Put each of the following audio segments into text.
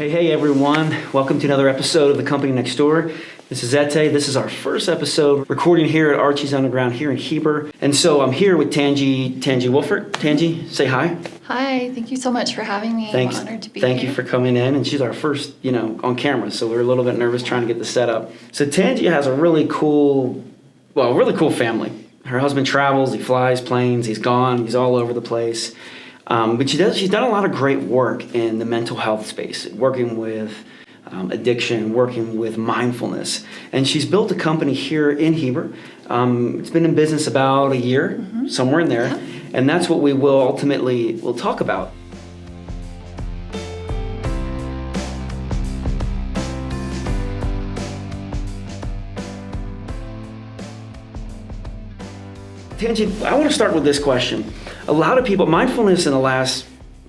Hey everyone, welcome to another episode of The Company Next Door. This is Ete. This is our first episode recording here at Archie's Underground here in Heber. And so I'm here with Tanji Wolfert. Tanji, say hi. Hi, thank you so much for having me. Thanks. I'm honored to be here. Thank you for coming in. And she's our first, on camera, so we're a little bit nervous trying to get the set up. So Tanji has a really cool family. Her husband travels, he flies planes, he's gone, he's all over the place. But she's done a lot of great work in the mental health space, working with addiction, working with mindfulness. And she's built a company here in Heber. It's been in business about a year, somewhere in there. Yeah. And that's what we will ultimately talk about. Tanji, I want to start with this question. A lot of people, mindfulness in the last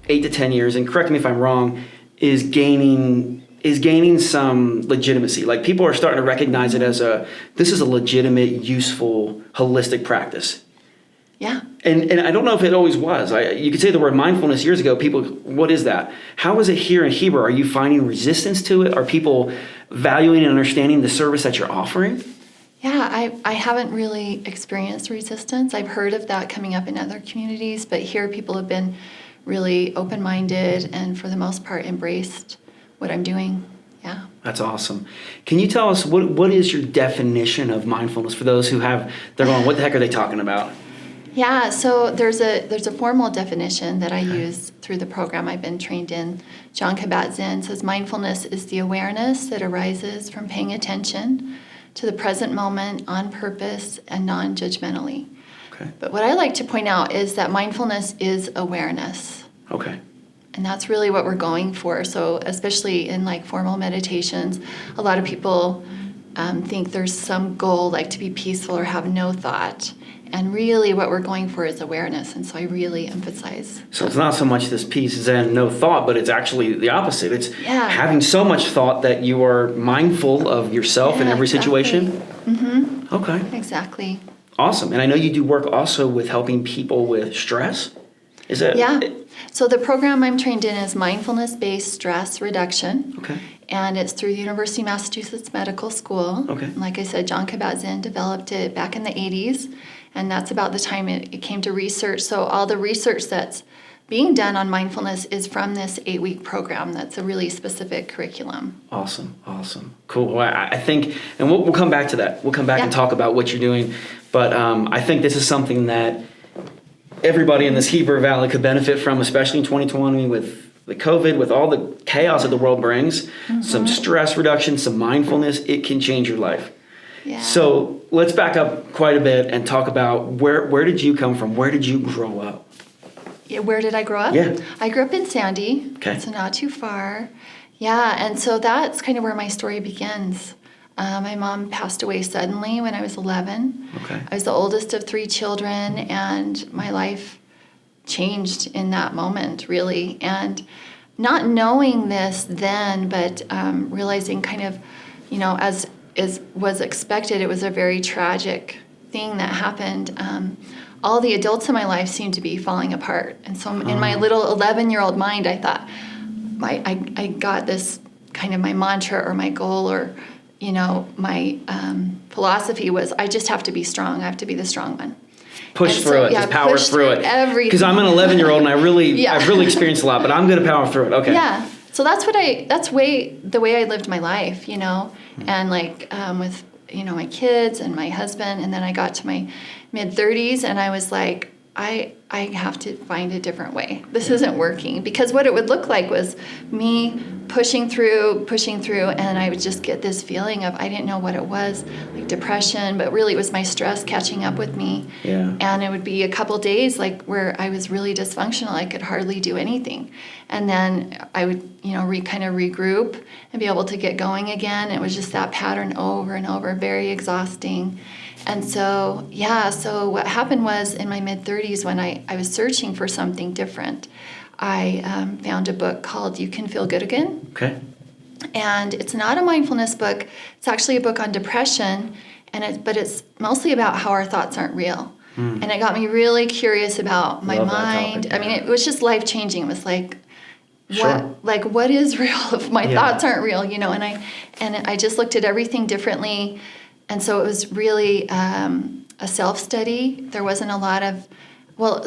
8 to 10 years, and correct me if I'm wrong, is gaining some legitimacy. Like people are starting to recognize it as this is a legitimate, useful, holistic practice. Yeah. And I don't know if it always was. You could say the word mindfulness years ago, people, what is that? How is it here in Heber? Are you finding resistance to it? Are people valuing and understanding the service that you're offering? Yeah, I haven't really experienced resistance. I've heard of that coming up in other communities, but here people have been really open-minded and for the most part embraced what I'm doing. Yeah. That's awesome. Can you tell us what is your definition of mindfulness for those they're going, what the heck are they talking about? Yeah, so there's a formal definition that I use through the program I've been trained in. Jon Kabat-Zinn says mindfulness is the awareness that arises from paying attention to the present moment on purpose and non-judgmentally. Okay. But what I like to point out is that mindfulness is awareness. Okay. And that's really what we're going for. So especially in like formal meditations, a lot of people think there's some goal like to be peaceful or have no thought. And really what we're going for is awareness. And so I really emphasize. So it's not so much this peace and no thought, but it's actually the opposite. It's having so much thought that you are mindful of yourself in every situation. Mm-hmm. Okay. Exactly. Awesome. And I know you do work also with helping people with stress. Is that? Yeah. So the program I'm trained in is mindfulness-based stress reduction. Okay. And it's through the University of Massachusetts Medical School. Okay. And like I said, Jon Kabat-Zinn developed it back in the 80s. And that's about the time it came to research. So all the research that's being done on mindfulness is from this 8-week program. That's a really specific curriculum. Awesome. Cool. Well, I think, and we'll come back to that. We'll come back and talk about what you're doing. But I think this is something that everybody in this Heber Valley could benefit from, especially in 2020 with the COVID, with all the chaos that the world brings. Some stress reduction, some mindfulness, it can change your life. Yeah. So let's back up quite a bit and talk about where did you come from? Where did you grow up? Yeah, where did I grow up? Yeah. I grew up in Sandy, okay. So not too far. Yeah, and so that's kind of where my story begins. My mom passed away suddenly when I was 11. Okay. I was the oldest of 3 children, and my life changed in that moment, really. And not knowing this then, but realizing kind of, as was expected, it was a very tragic thing that happened. All the adults in my life seemed to be falling apart. And so in my little 11-year-old mind, I thought, I got this kind of my mantra or my goal or, my philosophy was I just have to be strong. I have to be the strong one. Push through it, just power through it. Everything. Because I'm an 11-year-old and I've really experienced a lot, but I'm going to power through it. Okay. Yeah. So that's the way I lived my life, and like with, my kids and my husband. And then I got to my mid-30s and I was like, I have to find a different way. This isn't working, because what it would look like was me pushing through, and I would just get this feeling of, I didn't know what it was, like depression, but really it was my stress catching up with me. Yeah. And it would be a couple days like where I was really dysfunctional. I could hardly do anything. And then I would, kind of regroup and be able to get going again. It was just that pattern over and over, very exhausting. And so, so what happened was in my mid-30s when I was searching for something different, I found a book called You Can Feel Good Again. Okay. And it's not a mindfulness book. It's actually a book on depression, but it's mostly about how our thoughts aren't real. And it got me really curious about my mind. I mean, it was just life-changing. It was like, Sure. what is real if my Yeah. thoughts aren't real, and I just looked at everything differently. And so it was really a self-study. There wasn't a lot of,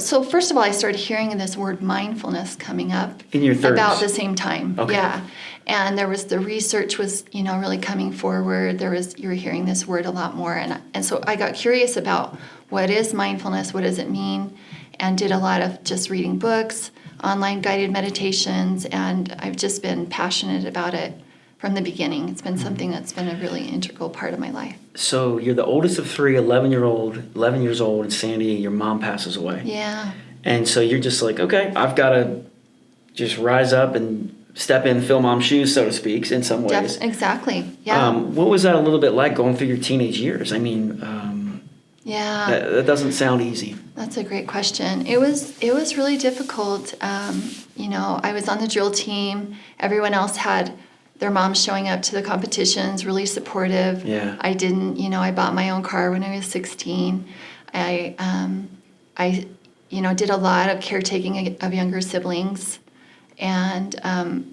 so first of all, I started hearing this word mindfulness coming up In your 30s? about the same time. Okay. Yeah. And there was, the research was, really coming forward. You were hearing this word a lot more. And so I got curious about what is mindfulness, what does it mean, and did a lot of just reading books, online guided meditations, and I've just been passionate about it from the beginning. It's been something that's been a really integral part of my life. So you're the oldest of three, 11 years old, and Sandy, your mom passes away. Yeah. And so you're just like, okay, I've got to just rise up and step in, fill mom's shoes, so to speak, in some ways. Exactly. Yeah. What was that a little bit like going through your teenage years? I mean, yeah. that doesn't sound easy. That's a great question. It was really difficult. I was on the drill team. Everyone else had their moms showing up to the competitions, really supportive. Yeah. I didn't, I bought my own car when I was 16. I did a lot of caretaking of younger siblings. And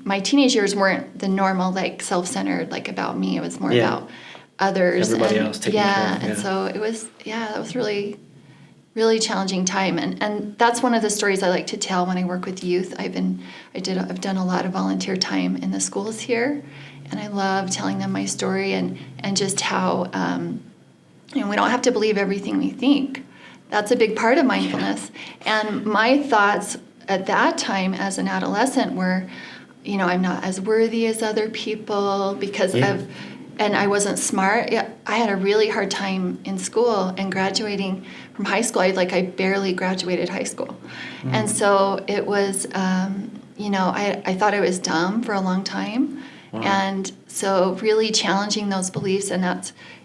my teenage years weren't the normal, self-centered, about me. It was more about others. Everybody else taking care of. And so it was, that was really, really challenging time. And that's one of the stories I like to tell when I work with youth. I've done a lot of volunteer time in the schools here, and I love telling them my story and just how, we don't have to believe everything we think. That's a big part of mindfulness. And my thoughts at that time as an adolescent were, I'm not as worthy as other people because of, and I wasn't smart. Yeah, I had a really hard time in school and graduating from high school. I barely graduated high school. Mm. And so it was, I thought I was dumb for a long time. Wow. And so really challenging those beliefs, and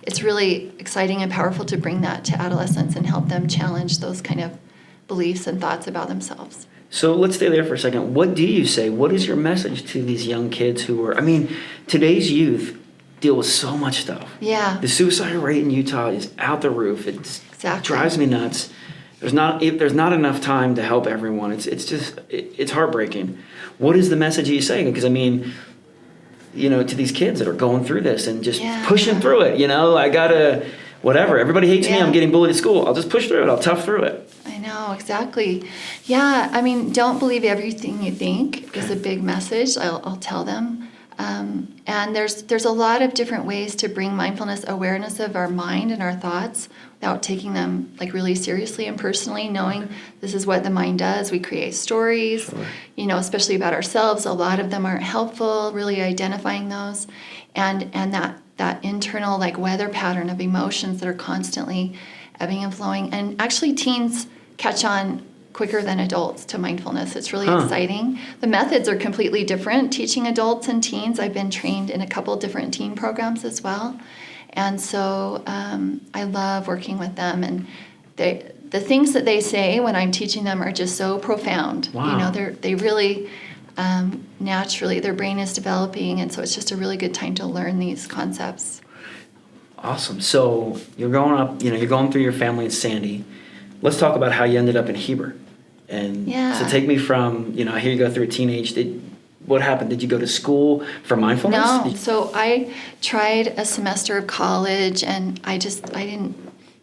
it's really exciting and powerful to bring that to adolescents and help them challenge those kind of beliefs and thoughts about themselves. So let's stay there for a second. What do you say? What is your message to these young kids today's youth deal with so much stuff. Yeah. The suicide rate in Utah is out the roof. It drives me nuts. There's not enough time to help everyone. It's heartbreaking. What is the message you say? Because to these kids that are going through this and just pushing through it. I gotta whatever. Everybody hates me. I'm getting bullied at school. I'll just push through it. I'll tough through it. I know, exactly. Yeah, don't believe everything you think is a big message. I'll tell them. And there's a lot of different ways to bring mindfulness awareness of our mind and our thoughts without taking them really seriously and personally, knowing this is what the mind does. We create stories, especially about ourselves. A lot of them aren't helpful, really identifying those. And that internal weather pattern of emotions that are constantly ebbing and flowing. And actually teens catch on quicker than adults to mindfulness. It's really exciting. The methods are completely different. Teaching adults and teens, I've been trained in a couple different teen programs as well. And so I love working with them. And the things that they say when I'm teaching them are just so profound. Wow. They really, naturally, their brain is developing. And so it's just a really good time to learn these concepts. Awesome. So you're growing up, you're going through your family in Sandy. Let's talk about how you ended up in Heber. And so take me from, I hear you go through a teenage. What happened? Did you go to school for mindfulness? No. So I tried a semester of college, and I didn't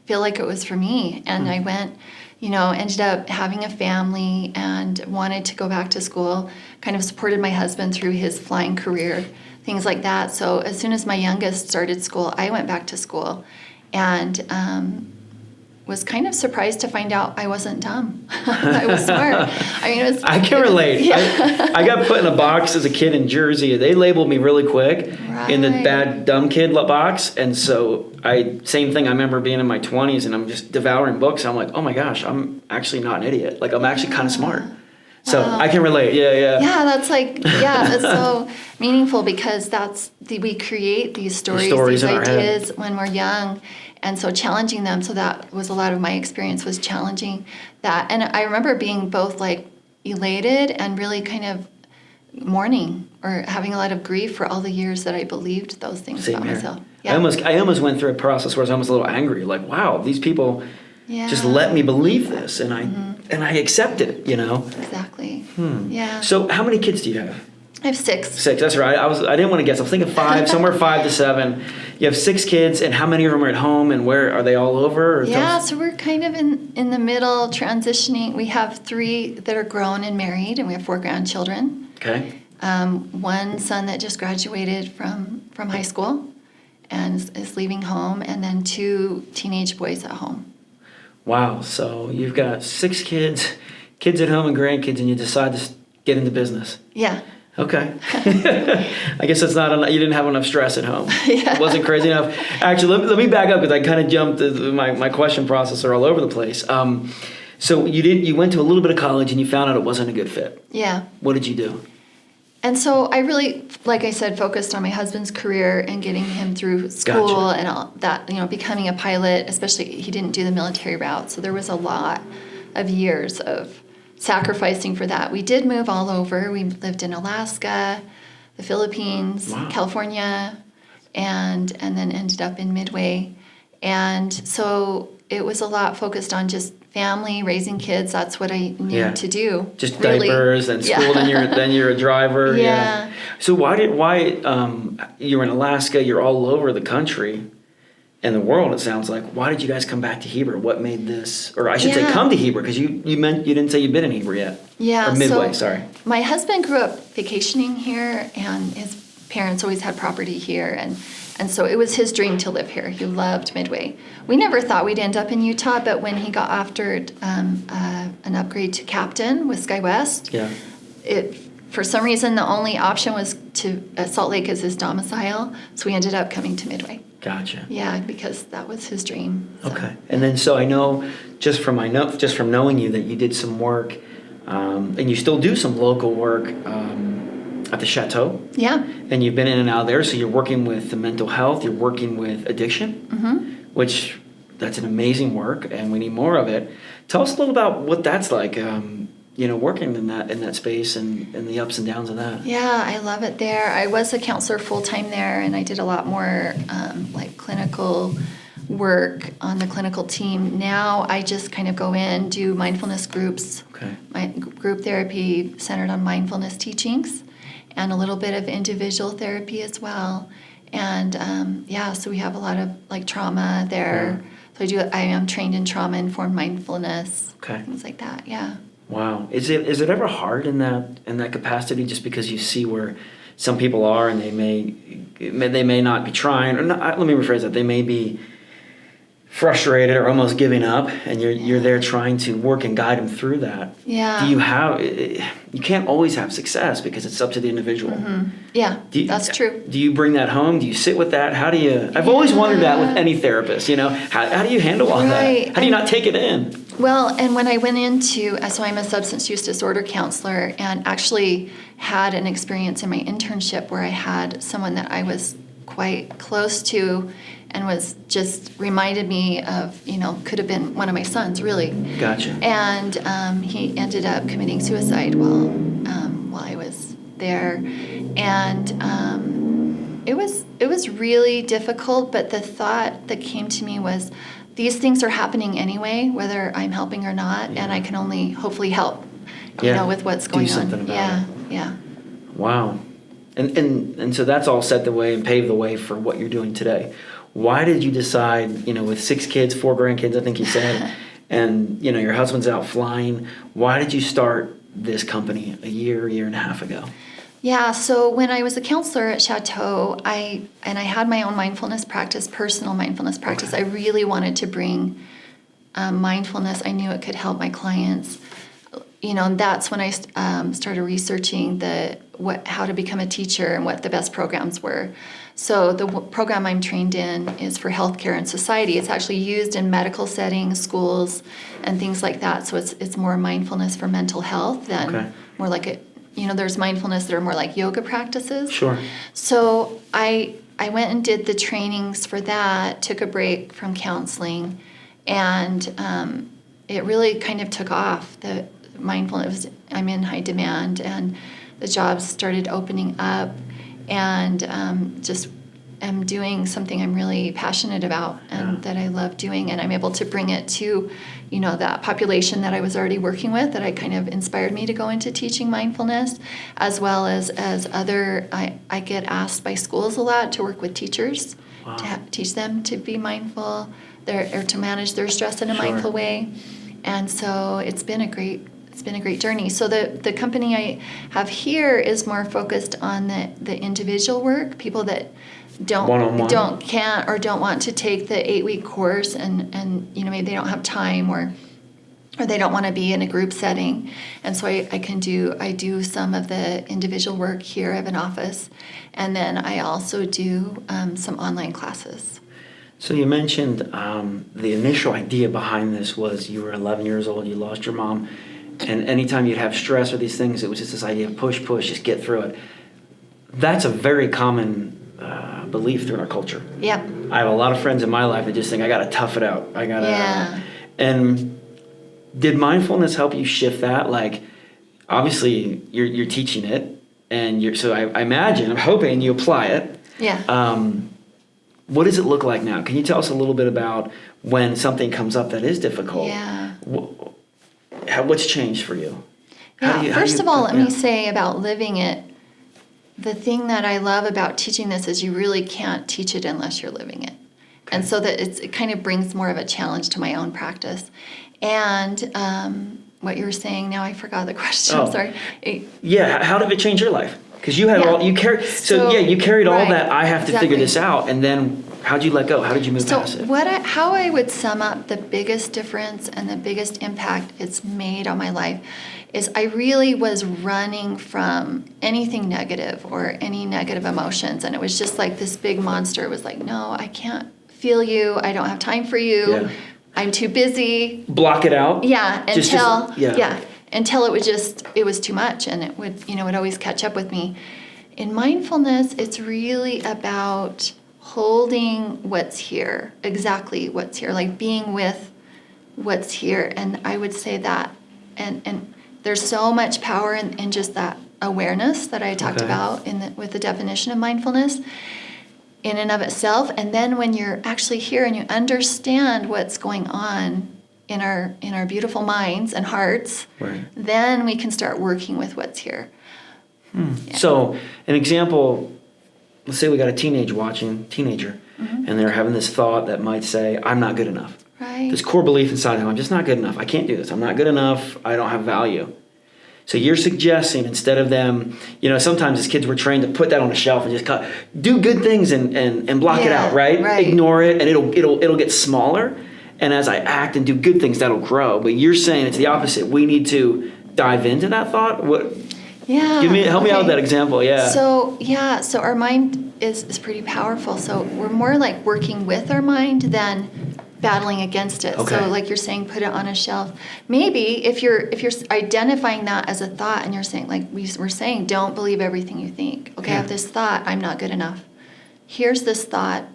feel like it was for me. And I went, ended up having a family and wanted to go back to school, kind of supported my husband through his flying career, things like that. So as soon as my youngest started school, I went back to school and was kind of surprised to find out I wasn't dumb. I was smart. I can relate. Yeah. I got put in a box as a kid in Jersey. They labeled me really quick in the bad dumb kid box. And so same thing. I remember being in my 20s and I'm just devouring books. I'm like, oh my gosh, I'm actually not an idiot. I'm actually kind of smart. So I can relate. Yeah. Yeah, that's so meaningful because we create these stories these ideas when we're young. And so challenging them, so that was a lot of my experience, was challenging that. And I remember being both elated and really kind of mourning or having a lot of grief for all the years that I believed those things about myself. Yeah. I almost went through a process where I was almost a little angry, wow, these people just let me believe this. And and I accepted it, you know? Exactly. Yeah. So how many kids do you have? I have 6. 6, that's right. I didn't want to guess. I was thinking 5, somewhere 5 to 7. You have 6 kids, and how many of them are at home, and where are they all over? Or Yeah, so we're kind of in the middle, transitioning. We have 3 that are grown and married, and we have 4 grandchildren. Okay. One son that just graduated from high school and is leaving home, and then 2 teenage boys at home. Wow. So you've got 6 kids at home and grandkids, and you decide to get into business. Yeah. Okay. I guess it's not enough. You didn't have enough stress at home. Yeah. It wasn't crazy enough. Actually, let me back up because I kind of jumped. My question process are all over the place. So you went to a little bit of college and you found out it wasn't a good fit. Yeah. What did you do? And so I really, like I said, focused on my husband's career and getting him through school. Gotcha. And all that, becoming a pilot, especially he didn't do the military route. So there was a lot of years of sacrificing for that. We did move all over. We lived in Alaska, the Philippines, Wow. California, and then ended up in Midway. And so it was a lot focused on just family, raising kids. That's what I knew to do. Just really. diapers and school, then you're a driver. Yeah. So why you're in Alaska, you're all over the country and the world, it sounds like. Why did you guys come back to Heber? What made this, or I should say come to Heber, because you didn't say you've been in Heber yet. Yeah. Or Midway, so sorry. My husband grew up vacationing here, and his parents always had property here, and so it was his dream to live here. He loved Midway. We never thought we'd end up in Utah, but when he got offered an upgrade to captain with SkyWest, for some reason the only option was Salt Lake as his domicile, so we ended up coming to Midway. Gotcha. Yeah, because that was his dream. So. Okay. And then so I know just from knowing you that you did some work, and you still do some local work at the Chateau. Yeah. And you've been in and out there, so you're working with the mental health, you're working with addiction, which that's an amazing work, and we need more of it. Tell us a little about what that's like, working in that space and the ups and downs of that. Yeah, I love it there. I was a counselor full-time there, and I did a lot more like clinical work on the clinical team. Now I just kind of go in, do mindfulness groups, my group therapy centered on mindfulness teachings, and a little bit of individual therapy as well. And so we have a lot of like trauma there. So I am trained in trauma-informed mindfulness, things like that. Yeah. Wow. Is it ever hard in that capacity, just because you see where some people are and they may not be trying, or not, let me rephrase that, they may be frustrated or almost giving up, and you're there trying to work and guide them through that. Yeah. You can't always have success because it's up to the individual. Yeah, that's true. Do you bring that home? Do you sit with that? How do you, I've always wondered that with any therapist, how do you handle all that? How do you not take it in? Well, and when I went so I'm a substance use disorder counselor, and actually had an experience in my internship where I had someone that I was quite close to, and was just reminded me of, could have been one of my sons, really. Gotcha. And he ended up committing suicide while I was there, and it was really difficult. But the thought that came to me was, these things are happening anyway, whether I'm helping or not, and I can only hopefully help, with what's going on. Do something about it. Yeah. Wow. And so that's all set the way and paved the way for what you're doing today. Why did you decide, with 6 kids, 4 grandkids, I think you said, and, your husband's out flying, why did you start this company a year and a half ago? Yeah, so when I was a counselor at Chateau, I had my own mindfulness practice, personal mindfulness practice. I really wanted to bring mindfulness. I knew it could help my clients. And that's when I started researching how to become a teacher and what the best programs were. So the program I'm trained in is for healthcare and society. It's actually used in medical settings, schools, and things like that. So it's more mindfulness for mental health than more like there's mindfulness that are more like yoga practices. Sure. So I went and did the trainings for that, took a break from counseling, and it really kind of took off. The mindfulness, I'm in high demand, and the jobs started opening up, and am doing something I'm really passionate about and that I love doing, and I'm able to bring it to, that population that I was already working with, that I kind of inspired me to go into teaching mindfulness, as well as other, I get asked by schools a lot to work with teachers, to teach them to be mindful, or to manage their stress in a mindful way. And so it's been a great journey. So the company I have here is more focused on the individual work, people that can't or don't want to take the 8-week course, and maybe they don't have time, or they don't want to be in a group setting. And so I do some of the individual work here. I have an office, and then I also do some online classes. So you mentioned the initial idea behind this was you were 11 years old, you lost your mom, and anytime you'd have stress or these things, it was just this idea of push, just get through it. That's a very common belief through our culture. Yep. I have a lot of friends in my life that just think, I got to tough it out. And did mindfulness help you shift that? Like, obviously, you're teaching it, and so I imagine, I'm hoping you apply it. Yeah. What does it look like now? Can you tell us a little bit about when something comes up that is difficult? Yeah. What's changed for you? First of all, let me say about living it, the thing that I love about teaching this is you really can't teach it unless you're living it. Okay. And so that it kind of brings more of a challenge to my own practice. And what you were saying, now I forgot the question. I'm sorry. How did it change your life? Because you had you carried all that. I have to figure this out, and then how'd you let go? How did you move past it? How I would sum up the biggest difference and the biggest impact it's made on my life is I really was running from anything negative or any negative emotions, and it was just like this big monster. It was like, no, I can't feel you. I don't have time for you. Yeah. I'm too busy. Block it out. Yeah, until it was too much, and it would always catch up with me. In mindfulness, it's really about holding what's here, exactly what's here, like being with what's here. And I would say that, and there's so much power in just that awareness that I talked about with the definition of mindfulness in and of itself. And then when you're actually here and you understand what's going on in our beautiful minds and hearts, then we can start working with what's here. Yeah. So an example, let's say we got a teenager, and they're having this thought that might say, I'm not good enough. Right. This core belief inside them, I'm just not good enough. I can't do this. I'm not good enough. I don't have value. So you're suggesting, instead of them, sometimes as kids we're trained to put that on a shelf and just do good things and block it out, right? Ignore it, and it'll get smaller. And as I act and do good things, that'll grow. But you're saying it's the opposite. We need to dive into that thought. Help me out with that example. Yeah. So our mind is pretty powerful. So we're more like working with our mind than battling against it. Okay. So like you're saying, put it on a shelf. Maybe if you're identifying that as a thought, and you're saying, like we're saying, don't believe everything you think. Okay, I have this thought, I'm not good enough. Here's this thought.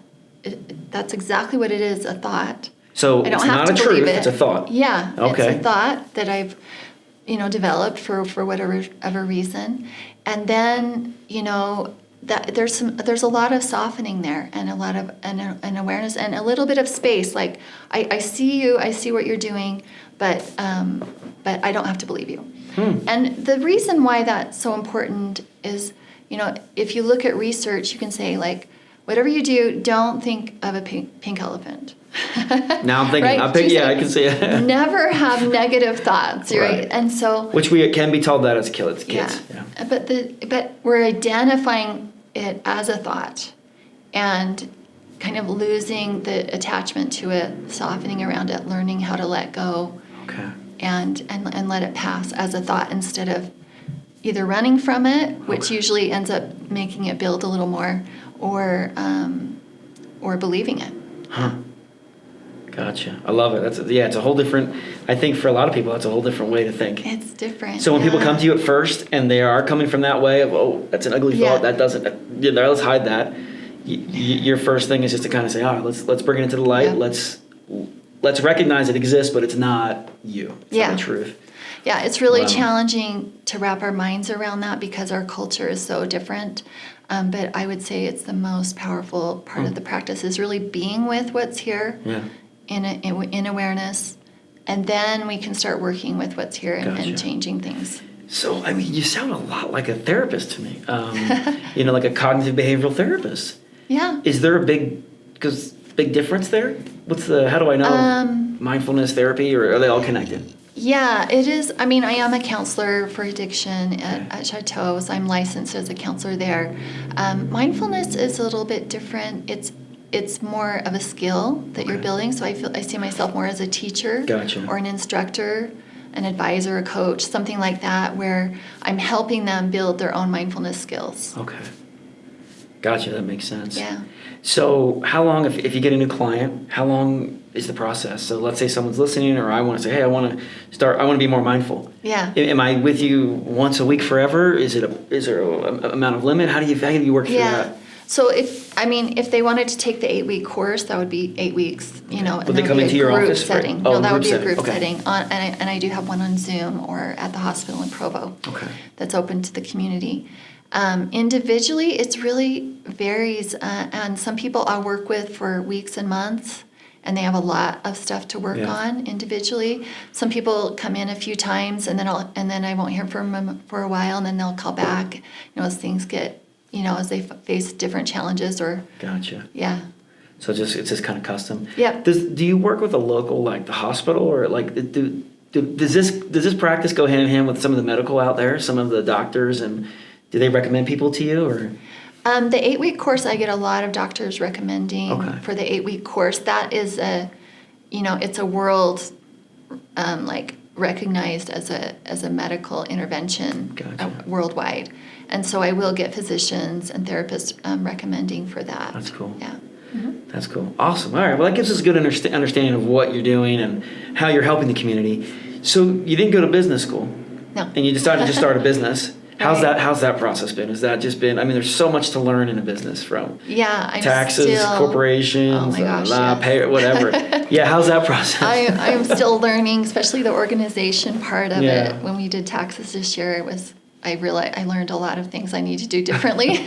That's exactly what it is, a thought. So it's not a truth, it's a thought. Yeah, okay. It's a thought that I've developed for whatever reason. And then, that there's a lot of softening there, and a lot of an awareness, and a little bit of space. Like I see you, I see what you're doing, but I don't have to believe you. And the reason why that's so important is, if you look at research, you can say, like, whatever you do, don't think of a pink elephant. Now I'm thinking, right? I can see it. Never have negative thoughts, right? And so, which we can be told that as kids. Yeah. But we're identifying it as a thought, and kind of losing the attachment to it, softening around it, learning how to let go, and let it pass as a thought, instead of either running from it, which usually ends up making it build a little more, or believing it. Gotcha. I love it. It's a whole different, I think for a lot of people, that's a whole different way to think. It's different. So when people come to you at first and they are coming from that way of, oh, that's an ugly thought, that doesn't, let's hide that. Your first thing is just to kind of say, all right, let's bring it into the light. Let's recognize it exists, but it's not you. It's not the truth. Yeah, it's really Wow. challenging to wrap our minds around that because our culture is so different. But I would say it's the most powerful part of the practice is really being with what's here Yeah. in awareness. And then we can start working with what's here and Gotcha. changing things. So, I mean, you sound a lot like a therapist to me. Like a cognitive behavioral therapist. Yeah. Is there a big difference there? How do I know mindfulness therapy, or are they all connected? Yeah, it is. I mean, I am a counselor for addiction at Chateau, so I'm licensed as a counselor there. Mindfulness is a little bit different. It's more of a skill that you're building. So I see myself more as a teacher Gotcha. or an instructor, an advisor, a coach, something like that, where I'm helping them build their own mindfulness skills. Okay. Gotcha. That makes sense. Yeah. So how long, if you get a new client, how long is the process? So let's say someone's listening, or I want to say, hey, I want to be more mindful. Yeah. Am I with you once a week forever? Is there a amount of limit? How do you work through that? So if they wanted to take the 8-week course, that would be 8 weeks, and Would they come into your office? setting. Right? No, Oh, that would be a setting. group Okay. setting. And I do have one on Zoom or at the hospital in Provo. Okay. That's open to the community. Individually, it's really varies, and some people I'll work with for weeks and months, and they have a lot of stuff to work on individually. Some people come in a few times, and then I won't hear from them for a while, and then they'll call back. As things get, as they face different challenges or. Gotcha. Yeah. So it's just kind of custom. Yep. Do you work with a local, like the hospital, or like does this practice go hand in hand with some of the medical out there, some of the doctors, and do they recommend people to you, or? The 8-week course, I get a lot of doctors recommending for the 8-week course. That is it's a world recognized as a medical intervention worldwide, and so I will get physicians and therapists recommending for that. That's cool. Yeah. That's cool. Awesome. All right. Well, that gives us a good understanding of what you're doing and how you're helping the community. So you didn't go to business school. No. And you decided to start a business. How's Right. that process been? Has that just been, I mean, there's so much to learn in a business, from I'm taxes, still, corporations, oh my gosh, pay, whatever. Yeah, how's that process? I am still learning, especially the organization part of Yeah. it. When we did taxes this year, I learned a lot of things I need to do differently.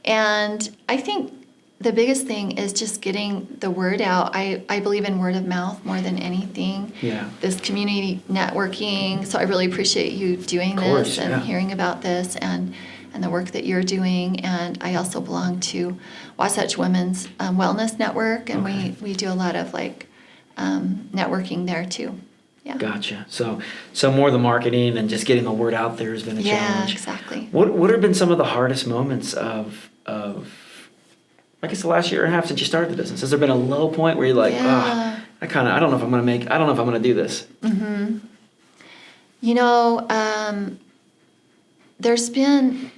And I think the biggest thing is just getting the word out. I believe in word of mouth more than anything. Yeah. This community networking. So I really appreciate you doing this and hearing about this and the work that you're doing. And I also belong to Wasatch Women's Wellness Network, and we do a lot of networking there too. Yeah. Gotcha. So more the marketing and just getting the word out there has been a challenge. Yeah, exactly. What have been some of the hardest moments of I guess the last year and a half since you started the business? Has there been a low point where you're like, I don't know if I'm going to do this? Mm-hmm. There's been,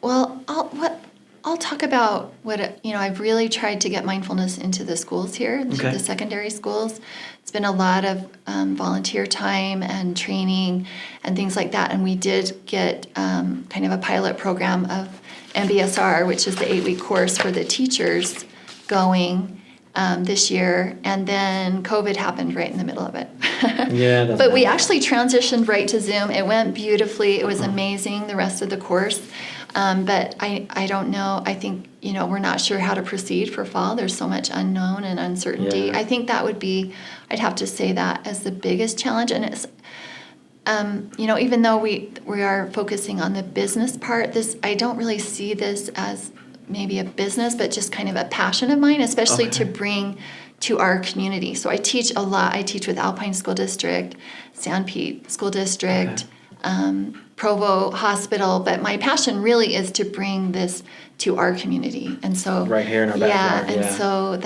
I'll talk about what, I've really tried to get mindfulness into the schools here, into the secondary schools. It's been a lot of volunteer time and training and things like that. And we did get kind of a pilot program of MBSR, which is the 8-week course for the teachers, going this year. And then COVID happened right in the middle of it. Yeah. But we actually transitioned right to Zoom. It went beautifully. It was amazing, the rest of the course. But I don't know. I think, we're not sure how to proceed for fall. There's so much unknown and uncertainty. Yeah. I think that would be, I'd have to say that as the biggest challenge. And it's, even though we are focusing on the business part, I don't really see this as maybe a business, but just kind of a passion of mine, especially to bring to our community. So I teach a lot. I teach with Alpine School District, Sanpete School District, Provo Hospital, but my passion really is to bring this to our community. And so right here in our backyard. And so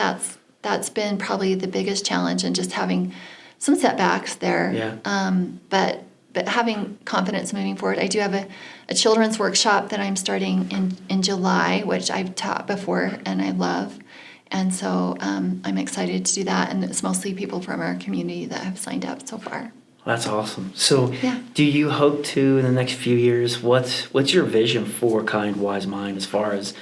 that's been probably the biggest challenge, and just having some setbacks there. Yeah. But having confidence moving forward. I do have a children's workshop that I'm starting in July, which I've taught before and I love. And so I'm excited to do that. And it's mostly people from our community that have signed up so far. That's awesome. So do you hope to, in the next few years, what's your vision for Kind Wise Mind, as far as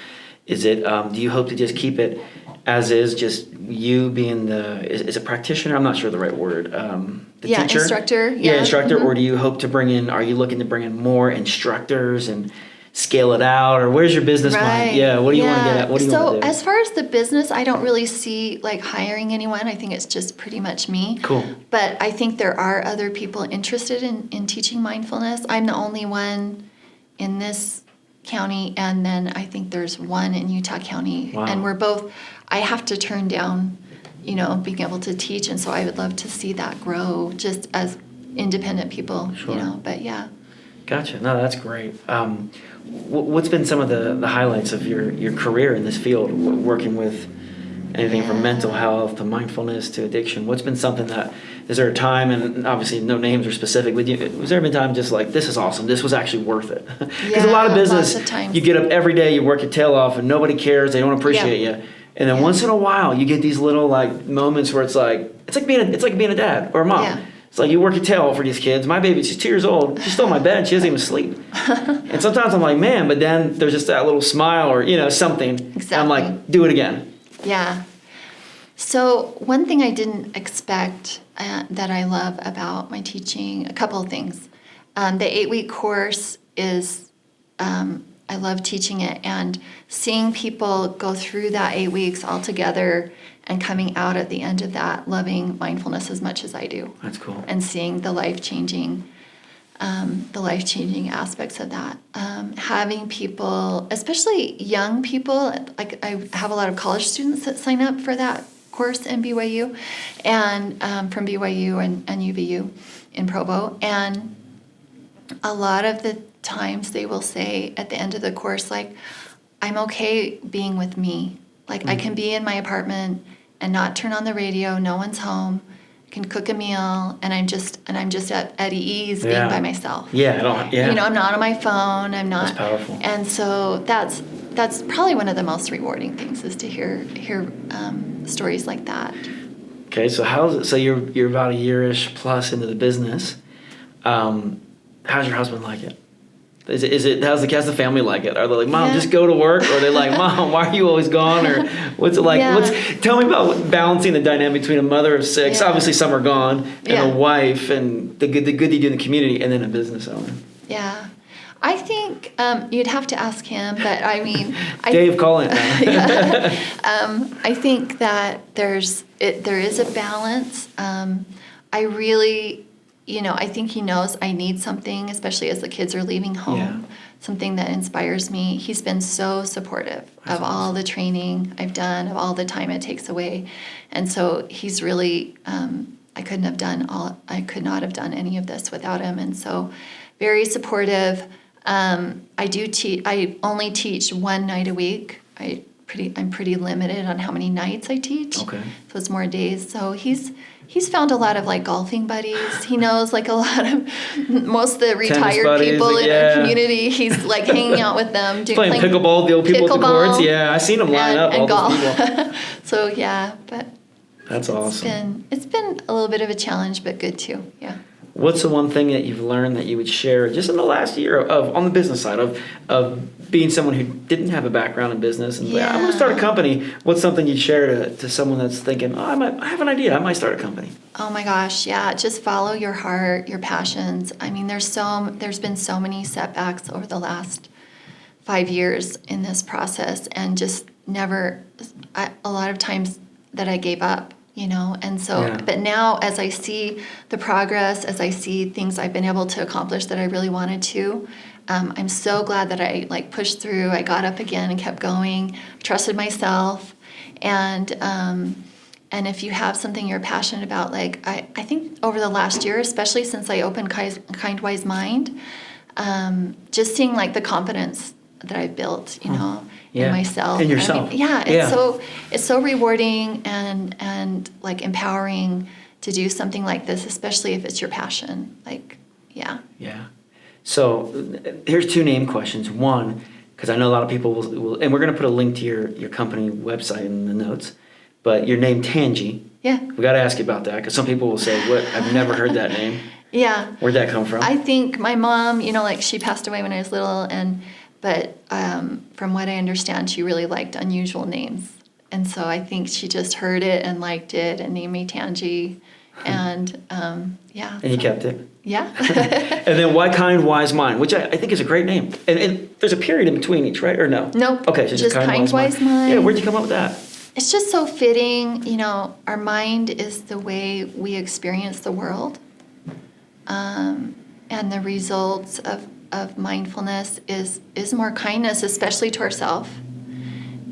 Is it? Do you hope to just keep it as is, just you being is a practitioner? I'm not sure the right word. The teacher? Instructor. Yeah, instructor. Or do you hope to bring in? Are you looking to bring in more instructors and scale it out, or where's your business mind? Yeah, what do you want to get at? What do you want to do? So as far as the business, I don't really see like hiring anyone. I think it's just pretty much me. Cool. But I think there are other people interested in teaching mindfulness. I'm the only one in this county, and then I think there's one in Utah County. Wow. And we're both, I have to turn down, being able to teach, and so I would love to see that grow just as independent people, Sure. but yeah. Gotcha. No, that's great. What's been some of the highlights of your career in this field, working with anything from mental health to mindfulness to addiction? What's been something that, is there a time, and obviously no names are specific, but was there been a time just like, this is awesome, this was actually worth it? Because a lot of business, lots of times. You get up every day, you work your tail off, and nobody cares, they don't appreciate you. And then once in a while, you get these little like moments where it's like being a dad or a mom. Yeah. It's like you work your tail off for these kids. My baby, she's 2 years old. She's still in my bed. She doesn't even sleep. And sometimes I'm like, man, but then there's just that little smile or, something. Exactly. I'm like, do it again. Yeah. So one thing I didn't expect that I love about my teaching, a couple of things. The 8-week course is, I love teaching it, and seeing people go through that 8 weeks all together and coming out at the end of that loving mindfulness as much as I do. That's cool. And seeing the life-changing aspects of that. Having people, especially young people, like I have a lot of college students that sign up for that course in BYU, and from BYU and UVU in Provo. And a lot of the times they will say at the end of the course, like, I'm okay being with me. Like, I can be in my apartment and not turn on the radio, no one's home, can cook a meal, and I'm just at ease being by myself. I'm not on my phone, I'm not. That's powerful. And so that's probably one of the most rewarding things, is to hear stories like that. Okay, so so you're about a year-ish plus into the business. How's your husband like it? Is it how's the family like it? Are they like, Mom, just go to work? Or are they like, Mom, why are you always gone? Or what's it like? Tell me about balancing the dynamic between a mother of 6, obviously some are gone, and a wife, and the good you do in the community, and then a business owner. Yeah. I think you'd have to ask him, but I mean... Dave, call in. I think that there is a balance. I really... I think he knows I need something, especially as the kids are leaving home, something that inspires me. He's been so supportive of all the training I've done, of all the time it takes away. And so he's really, I could not have done any of this without him. And so very supportive. I only teach one night a week. I'm pretty limited on how many nights I teach. Okay. So it's more days. So he's found a lot of like golfing buddies. He knows like a lot of most of the retired people in our community. He's like hanging out with them, playing pickleball, the old people at the courts. Yeah, I've seen them line up. And all golf. those people. So but that's awesome. It's been a little bit of a challenge, but good too. Yeah. What's the one thing that you've learned that you would share just in the last year of on the business side of being someone who didn't have a background in business and I want to start a company? What's something you'd share to someone that's thinking, I have an idea, I might start a company? Oh my gosh, yeah. Just follow your heart, your passions. I mean, there's been so many setbacks over the last 5 years in this process, and just a lot of times that I gave up. And so, but now as I see the progress, as I see things I've been able to accomplish that I really wanted to, I'm so glad that I pushed through. I got up again and kept going, trusted myself. And if you have something you're passionate about, I think over the last year, especially since I opened Kind Wise Mind, just seeing the confidence that I've built, in myself. In yourself. I mean, it's so rewarding and empowering to do something like this, especially if it's your passion. Yeah. So here's 2 name questions. One, because I know a lot of people will, and we're going to put a link to your company website in the notes, but your name Tanji. Yeah. We got to ask you about that, because some people will say, "What? I've never heard that name." Yeah. Where'd that come from? I think my mom, she passed away when I was little, But from what I understand, she really liked unusual names. And so I think she just heard it and liked it and named me Tanji. And yeah. And you kept it. Yeah. And then Why Kind, Wise Mind, which I think is a great name. And there's a period in between each, right? Or no? Nope. Okay, so just Kind, Wise Mind. Yeah, where'd you come up with that? It's just so fitting. You know, our mind is the way we experience the world. And the results of mindfulness is more kindness, especially to ourselves,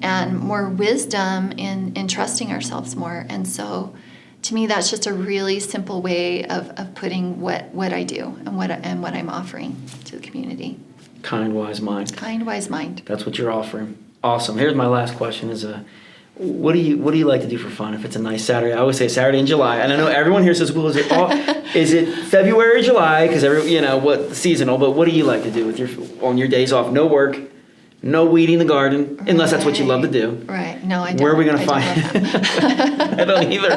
and more wisdom in trusting ourselves more. And so to me, that's just a really simple way of putting what I do and what I'm offering to the community. Kind, Wise Mind. Kind, Wise Mind. That's what you're offering. Awesome. Here's my last question is, what do you like to do for fun if it's a nice Saturday? I always say Saturday in July, and I know everyone here says, well, is it February, July? Because seasonal. But what do you like to do on your days off? No work, no weeding the garden, unless that's what you love to do. Right. No, I don't. Where are we going to find you? I don't either.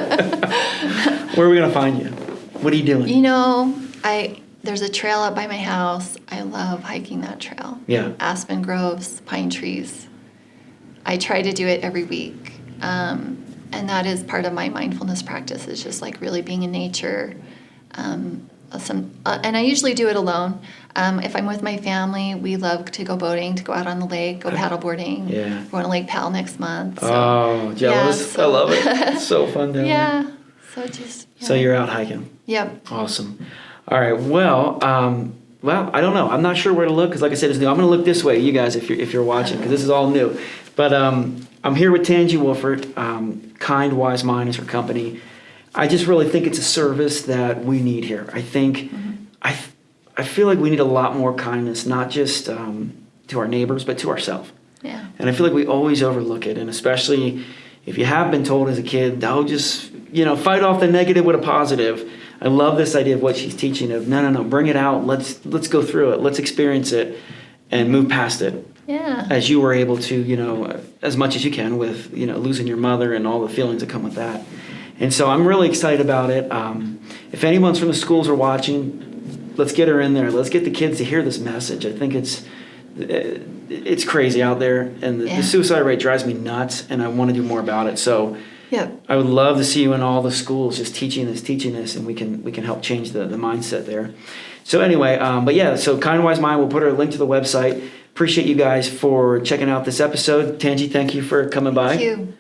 Where are we going to find you? What are you doing? You know, there's a trail up by my house. I love hiking that trail. Yeah. Aspen groves, pine trees. I try to do it every week. And that is part of my mindfulness practice, is just like really being in nature. And I usually do it alone. If I'm with my family, we love to go boating, to go out on the lake, go paddleboarding. Yeah. We're going to Lake Powell next month. So, oh, jealous. Yeah, so, I love it. It's so fun down there. Yeah. So just. Yeah. So you're out hiking. Yep. Awesome. All right. Well, I don't know. I'm not sure where to look because, like I said, it's new. I'm going to look this way, you guys, if you're watching, because this is all new. But I'm here with Tanji Wolfert. Kind, Wise Mind is her company. I just really think it's a service that we need here. I think I feel like we need a lot more kindness, not just to our neighbors, but to ourselves. Yeah. And I feel like we always overlook it, and especially if you have been told as a kid, oh, just fight off the negative with a positive. I love this idea of what she's teaching of no, bring it out. Let's go through it. Let's experience it and move past it. Yeah. As you were able to, as much as you can with, losing your mother and all the feelings that come with that. And so I'm really excited about it. If anyone's from the schools are watching, let's get her in there. Let's get the kids to hear this message. I think it's crazy out there, and the suicide rate drives me nuts, and I want to do more about it. So I would love to see you in all the schools just teaching this, and we can help change the mindset there. So anyway, so Kind Wise Mind, we'll put a link to the website. Appreciate you guys for checking out this episode. Tanji, thank you for coming by. Thank you.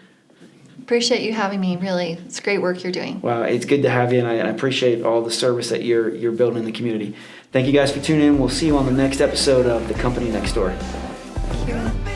Appreciate you having me, really. It's great work you're doing. Wow, it's good to have you, and I appreciate all the service that you're building in the community. Thank you guys for tuning in. We'll see you on the next episode of The Company Next Door. Thank you.